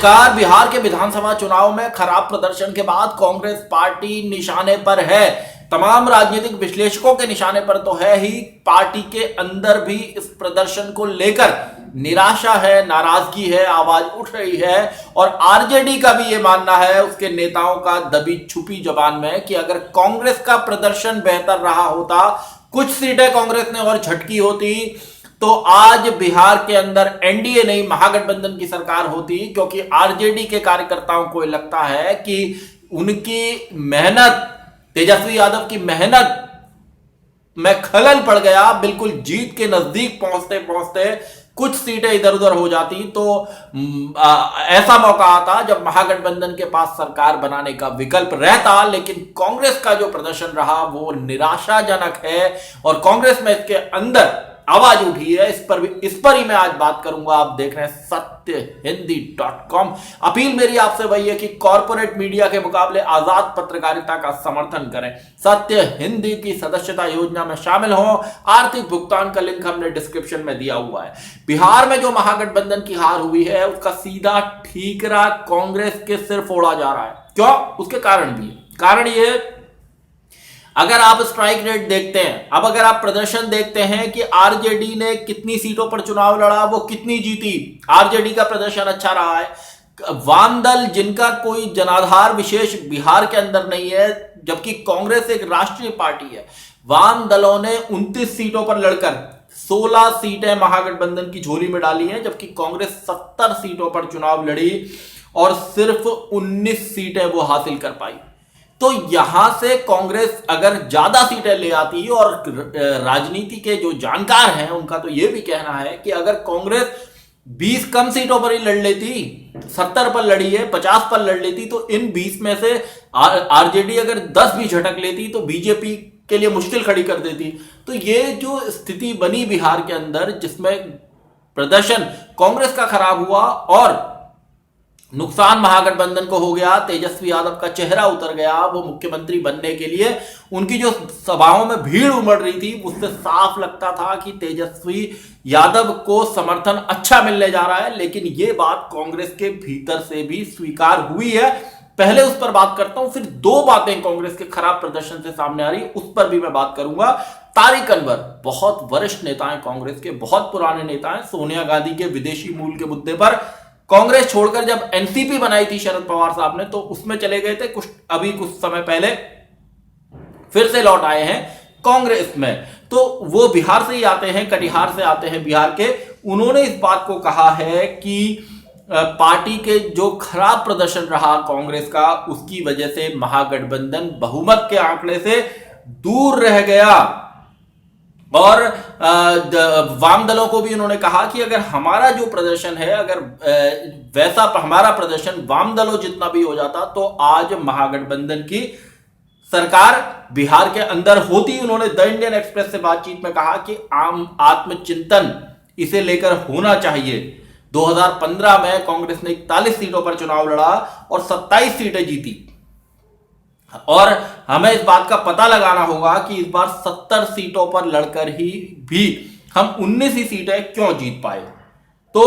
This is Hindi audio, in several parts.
नमस्कार। बिहार के विधानसभा चुनाव में खराब प्रदर्शन के बाद कांग्रेस पार्टी निशाने पर है। तमाम राजनीतिक विश्लेषकों के निशाने पर तो है ही, पार्टी के अंदर भी इस प्रदर्शन को लेकर निराशा है, नाराजगी है, आवाज उठ रही है। और आरजेडी का भी यह मानना है, उसके नेताओं का दबी छुपी जबान में, कि अगर कांग्रेस का प्रदर्शन बेहतर रहा होता, कुछ सीटें कांग्रेस ने और झटकी होती, तो आज बिहार के अंदर एनडीए नहीं महागठबंधन की सरकार होती। क्योंकि आरजेडी के कार्यकर्ताओं को लगता है कि उनकी मेहनत, तेजस्वी यादव की मेहनत में खलल पड़ गया। बिल्कुल जीत के नजदीक पहुंचते पहुंचते कुछ सीटें इधर उधर हो जाती तो ऐसा मौका आता जब महागठबंधन के पास सरकार बनाने का विकल्प रहता। लेकिन कांग्रेस का जो प्रदर्शन रहा वो निराशाजनक है और कांग्रेस में इसके अंदर आवाज उठी है। इस पर ही मैं आज बात करूंगा। आप देख रहे हैं सत्यहिंदी.com। अपील मेरी आपसे वही है कि कॉर्पोरेट मीडिया के मुकाबले आजाद पत्रकारिता का समर्थन करें। सत्य हिंदी की सदस्यता योजना में शामिल हो। आर्थिक भुगतान का लिंक हमने डिस्क्रिप्शन में दिया हुआ है। बिहार में जो महागठबंधन की हार हुई है उसका सीधा ठीकरा कांग्रेस के सिर फोड़ा जा रहा है। क्यों? उसके कारण भी है। कारण ये, अगर आप स्ट्राइक रेट देखते हैं, अब अगर आप प्रदर्शन देखते हैं कि आरजेडी ने कितनी सीटों पर चुनाव लड़ा, वो कितनी जीती, आरजेडी का प्रदर्शन अच्छा रहा है। वाम दल जिनका कोई जनाधार विशेष बिहार के अंदर नहीं है, जबकि कांग्रेस एक राष्ट्रीय पार्टी है, वाम दलों ने 29 सीटों पर लड़कर 16 सीटें महागठबंधन की झोली में डाली हैं, जबकि कांग्रेस 70 सीटों पर चुनाव लड़ी और सिर्फ 19 सीटें वो हासिल कर पाई। तो यहां से कांग्रेस अगर ज्यादा सीटें ले आती, और राजनीति के जो जानकार हैं उनका तो यह भी कहना है कि अगर कांग्रेस 20 कम सीटों पर ही लड़ लेती, 70 पर लड़ी है, 50 पर लड़ लेती, तो इन 20 में से आरजेडी अगर 10 भी झटक लेती तो बीजेपी के लिए मुश्किल खड़ी कर देती। तो ये जो स्थिति बनी बिहार के अंदर, जिसमें प्रदर्शन कांग्रेस का खराब हुआ और नुकसान महागठबंधन को हो गया, तेजस्वी यादव का चेहरा उतर गया। वो मुख्यमंत्री बनने के लिए उनकी जो सभाओं में भीड़ उमड़ रही थी, उससे साफ लगता था कि तेजस्वी यादव को समर्थन अच्छा मिलने जा रहा है। लेकिन ये बात कांग्रेस के भीतर से भी स्वीकार हुई है। पहले उस पर बात करता हूं, फिर दो बातें कांग्रेस के खराब प्रदर्शन से सामने आ रही, उस पर भी मैं बात करूंगा। तारिक अनवर बहुत वरिष्ठ नेता हैं कांग्रेस के, बहुत पुराने नेता हैं। सोनिया गांधी के विदेशी मूल के मुद्दे पर कांग्रेस छोड़कर जब एनसीपी बनाई थी शरद पवार साहब ने, तो उसमें चले गए थे। कुछ समय पहले फिर से लौट आए हैं कांग्रेस में। तो वो बिहार से ही आते हैं, कटिहार से आते हैं बिहार के। उन्होंने इस बात को कहा है कि पार्टी के जो खराब प्रदर्शन रहा कांग्रेस का, उसकी वजह से महागठबंधन बहुमत के आंकड़े से दूर रह गया। और वाम दलों को भी उन्होंने कहा कि अगर हमारा जो प्रदर्शन है, अगर वैसा हमारा प्रदर्शन वाम दलों जितना भी हो जाता, तो आज महागठबंधन की सरकार बिहार के अंदर होती। उन्होंने द इंडियन एक्सप्रेस से बातचीत में कहा कि आम आत्मचिंतन इसे लेकर होना चाहिए। 2015 में कांग्रेस ने 41 सीटों पर चुनाव लड़ा और 27 सीटें जीती, और हमें इस बात का पता लगाना होगा कि इस बार 70 सीटों पर लड़कर ही भी हम 19 ही सीटें क्यों जीत पाए। तो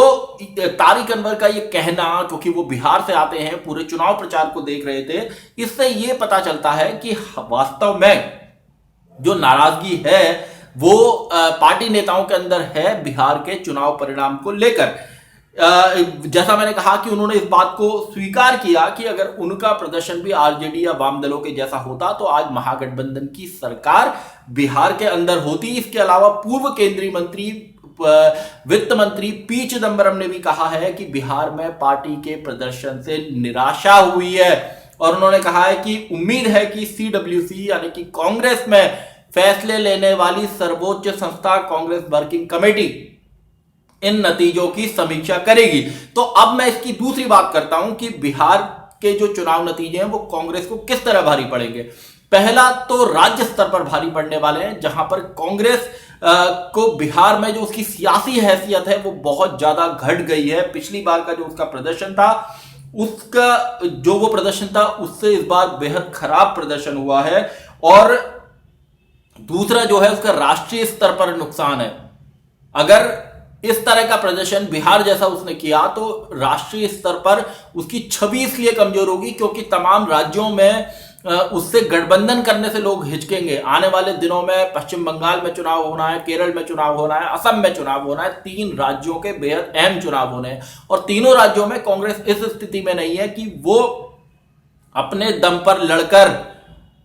तारिक अनवर का ये कहना, क्योंकि वो बिहार से आते हैं, पूरे चुनाव प्रचार को देख रहे थे, इससे ये पता चलता है कि वास्तव में जो नाराजगी है वो पार्टी नेताओं के अंदर है बिहार के चुनाव परिणाम को लेकर। जैसा मैंने कहा कि उन्होंने इस बात को स्वीकार किया कि अगर उनका प्रदर्शन भी आरजेडी या वाम दलों के जैसा होता तो आज महागठबंधन की सरकार बिहार के अंदर होती। इसके अलावा पूर्व केंद्रीय मंत्री, वित्त मंत्री पी चिदंबरम ने भी कहा है कि बिहार में पार्टी के प्रदर्शन से निराशा हुई है, और उन्होंने कहा है कि उम्मीद है कि सीडब्ल्यूसी यानी कि कांग्रेस में फैसले लेने वाली सर्वोच्च संस्था कांग्रेस वर्किंग कमेटी इन नतीजों की समीक्षा करेगी। तो अब मैं इसकी दूसरी बात करता हूं कि बिहार के जो चुनाव नतीजे हैं वो कांग्रेस को किस तरह भारी पड़ेंगे। पहला तो राज्य स्तर पर भारी पड़ने वाले हैं, जहां पर कांग्रेस को बिहार में जो उसकी सियासी हैसियत है वो बहुत ज्यादा घट गई है। पिछली बार का जो उसका प्रदर्शन था, उससे इस बार बेहद खराब प्रदर्शन हुआ है। और दूसरा जो है उसका राष्ट्रीय स्तर पर नुकसान है। अगर इस तरह का प्रदर्शन बिहार जैसा उसने किया तो राष्ट्रीय स्तर पर उसकी छवि इसलिए कमजोर होगी क्योंकि तमाम राज्यों में उससे गठबंधन करने से लोग हिचकेंगे। आने वाले दिनों में पश्चिम बंगाल में चुनाव होना है, केरल में चुनाव होना है, असम में चुनाव होना है। 3 राज्यों के बेहद अहम चुनाव होने हैं और तीनों राज्यों में कांग्रेस इस स्थिति में नहीं है कि वो अपने दम पर लड़कर,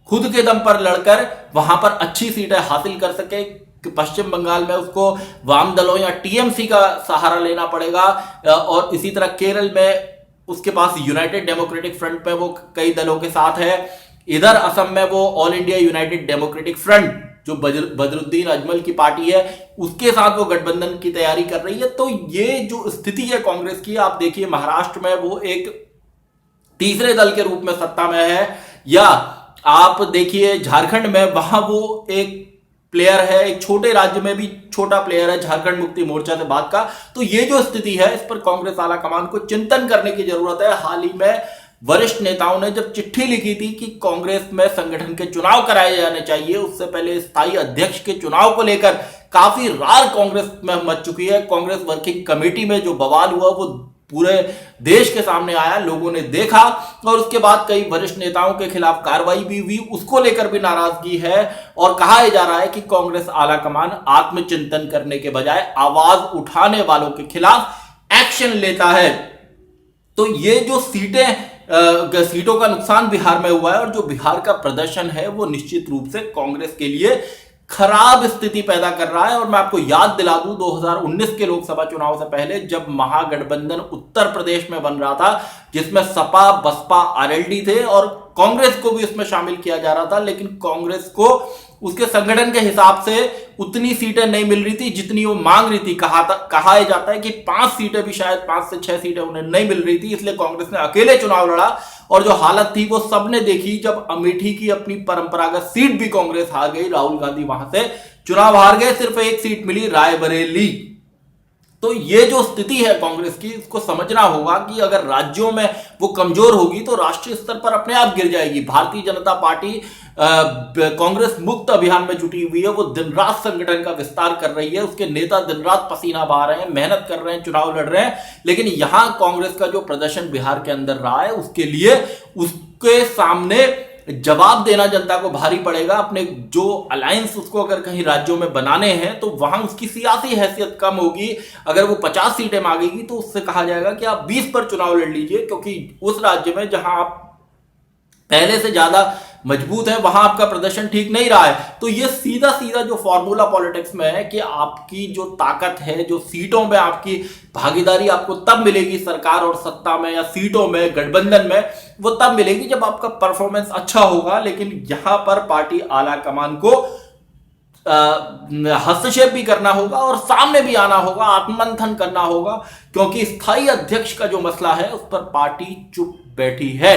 खुद के दम पर लड़कर वहां पर अच्छी सीटें हासिल कर सके। पश्चिम बंगाल में उसको वाम दलों या टीएमसी का सहारा लेना पड़ेगा और इसी तरह केरल में उसके पास यूनाइटेड डेमोक्रेटिक फ्रंट में वो कई दलों के साथ है। इधर असम में वो all India United democratic front जो बदरुद्दीन अजमल की पार्टी है उसके साथ वो गठबंधन की तैयारी कर रही है। तो ये जो स्थिति है कांग्रेस की, आप देखिए महाराष्ट्र में वो एक तीसरे दल के रूप में सत्ता में है, या आप देखिए झारखंड में वहां वो एक प्लेयर है, एक छोटे राज्य में भी छोटा प्लेयर है झारखंड मुक्ति मोर्चा से बात का। तो ये जो स्थिति है इस पर कांग्रेस आला कमान को चिंतन करने की जरूरत है। हाल ही में वरिष्ठ नेताओं ने जब चिट्ठी लिखी थी कि कांग्रेस में संगठन के चुनाव कराए जाने चाहिए, उससे पहले स्थायी अध्यक्ष के चुनाव को लेकर काफी रार कांग्रेस में मच चुकी है। कांग्रेस वर्किंग कमेटी में जो बवाल हुआ वो पूरे देश के सामने आया, लोगों ने देखा और उसके बाद कई वरिष्ठ नेताओं के खिलाफ कार्रवाई भी हुई, उसको लेकर भी नाराजगी है और कहा जा रहा है कि कांग्रेस आला कमान आत्मचिंतन करने के बजाय आवाज उठाने वालों के खिलाफ एक्शन लेता है। तो ये जो सीटों का नुकसान बिहार में हुआ है और जो बिहार का प्रदर्शन है वो निश्चित रूप से कांग्रेस के लिए खराब स्थिति पैदा कर रहा है। और मैं आपको याद दिला दूं 2019 के लोकसभा चुनाव से पहले जब महागठबंधन उत्तर प्रदेश में बन रहा था जिसमें सपा, बसपा, आरएलडी थे और कांग्रेस को भी इसमें शामिल किया जा रहा था, लेकिन कांग्रेस को उसके संगठन के हिसाब से उतनी सीटें नहीं मिल रही थी जितनी वो मांग रही थी। कहा जाता है कि 5 सीटें भी, शायद 5 से 6 सीटें उन्हें नहीं मिल रही थी, इसलिए कांग्रेस ने अकेले चुनाव लड़ा और जो हालत थी वो सबने देखी जब अमेठी की अपनी परंपरागत सीट भी कांग्रेस हार गई। राहुल गांधी वहां से चुनाव हार गए, सिर्फ एक सीट मिली, रायबरेली। तो ये जो स्थिति है कांग्रेस की, इसको समझना होगा कि अगर राज्यों में वो कमजोर होगी तो राष्ट्रीय स्तर पर अपने आप गिर जाएगी। भारतीय जनता पार्टी कांग्रेस मुक्त अभियान में जुटी हुई है, वो दिन रात संगठन का विस्तार कर रही है, उसके नेता दिन रात पसीना बहा रहे हैं, मेहनत कर रहे हैं, चुनाव लड़ रहे हैं, लेकिन यहां कांग्रेस का जो प्रदर्शन बिहार के अंदर रहा है उसके लिए उसके सामने जवाब देना जनता को भारी पड़ेगा। अपने जो अलायंस उसको अगर कहीं राज्यों में बनाने हैं तो वहां उसकी सियासी हैसियत कम होगी। अगर वो 50 सीटें मांगेगी तो उससे कहा जाएगा कि आप 20 पर चुनाव लड़ लीजिए, क्योंकि उस राज्य में जहां आप पहले से ज्यादा मजबूत है वहां आपका प्रदर्शन ठीक नहीं रहा है। तो ये सीधा सीधा जो फॉर्मूला पॉलिटिक्स में है कि आपकी जो ताकत है, जो सीटों में आपकी भागीदारी आपको तब मिलेगी सरकार और सत्ता में या सीटों में, गठबंधन में, वो तब मिलेगी जब आपका परफॉर्मेंस अच्छा होगा। लेकिन यहां पर पार्टी आला कमान को हस्तक्षेप भी करना होगा और सामने भी आना होगा, आत्ममंथन करना होगा, क्योंकि स्थायी अध्यक्ष का जो मसला है उस पर पार्टी चुप बैठी है।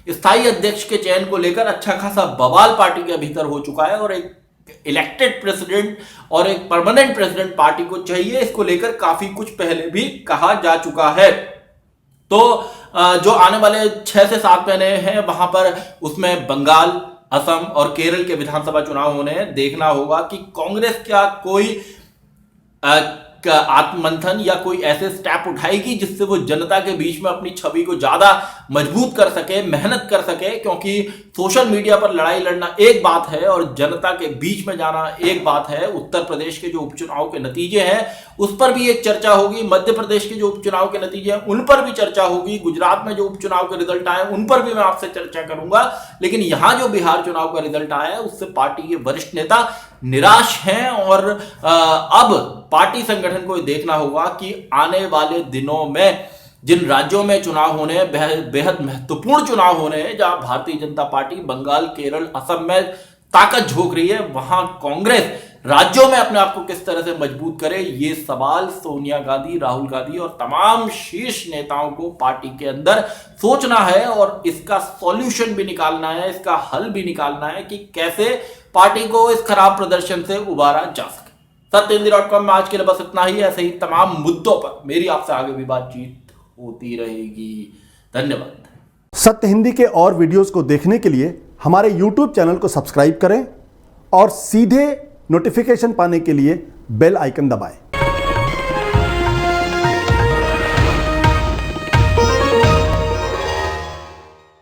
स्थायी अध्यक्ष के चयन को लेकर अच्छा खासा बवाल पार्टी के भीतर हो चुका है और एक इलेक्टेड प्रेसिडेंट और एक परमानेंट प्रेसिडेंट पार्टी को चाहिए, इसको लेकर काफी कुछ पहले भी कहा जा चुका है। तो जो आने वाले 6 से 7 महीने हैं वहां पर उसमें बंगाल, असम और केरल के विधानसभा चुनाव होने हैं। देखना होगा कि कांग्रेस क्या कोई आत्ममंथन या कोई ऐसे स्टेप उठाएगी जिससे वो जनता के बीच में अपनी छवि को ज्यादा मजबूत कर सके, मेहनत कर सके, क्योंकि सोशल मीडिया पर लड़ाई लड़ना एक बात है और जनता के बीच में जाना एक बात है। उत्तर प्रदेश के जो उपचुनाव के नतीजे हैं उस पर भी एक चर्चा होगी, मध्य प्रदेश के जो उपचुनाव के नतीजे हैं उन पर भी चर्चा होगी, गुजरात में जो उपचुनाव के रिजल्ट आए उन पर भी मैं आपसे चर्चा करूंगा। लेकिन यहां जो बिहार चुनाव का रिजल्ट आया है उससे पार्टी के वरिष्ठ नेता निराश हैं और अब पार्टी संगठन को देखना होगा कि आने वाले दिनों में जिन राज्यों में चुनाव होने हैं, बेहद महत्वपूर्ण चुनाव होने हैं, जहां भारतीय जनता पार्टी बंगाल, केरल, असम में ताकत झोंक रही है, वहां कांग्रेस राज्यों में अपने आप को किस तरह से मजबूत करे, ये सवाल सोनिया गांधी, राहुल गांधी और तमाम शीर्ष नेताओं को पार्टी के अंदर सोचना है और इसका सॉल्यूशन भी निकालना है, इसका हल भी निकालना है कि कैसे पार्टी को इस खराब प्रदर्शन से उबारा जा सके। सत्यहिंदी.com में आज के लिए बस इतना ही। ऐसे ही तमाम मुद्दों पर मेरी आपसे आगे भी बातचीत होती रहेगी। धन्यवाद। सत्य हिंदी के और वीडियोस को देखने के लिए हमारे YouTube चैनल को सब्सक्राइब करें और सीधे नोटिफिकेशन पाने के लिए बेल आइकन दबाएं।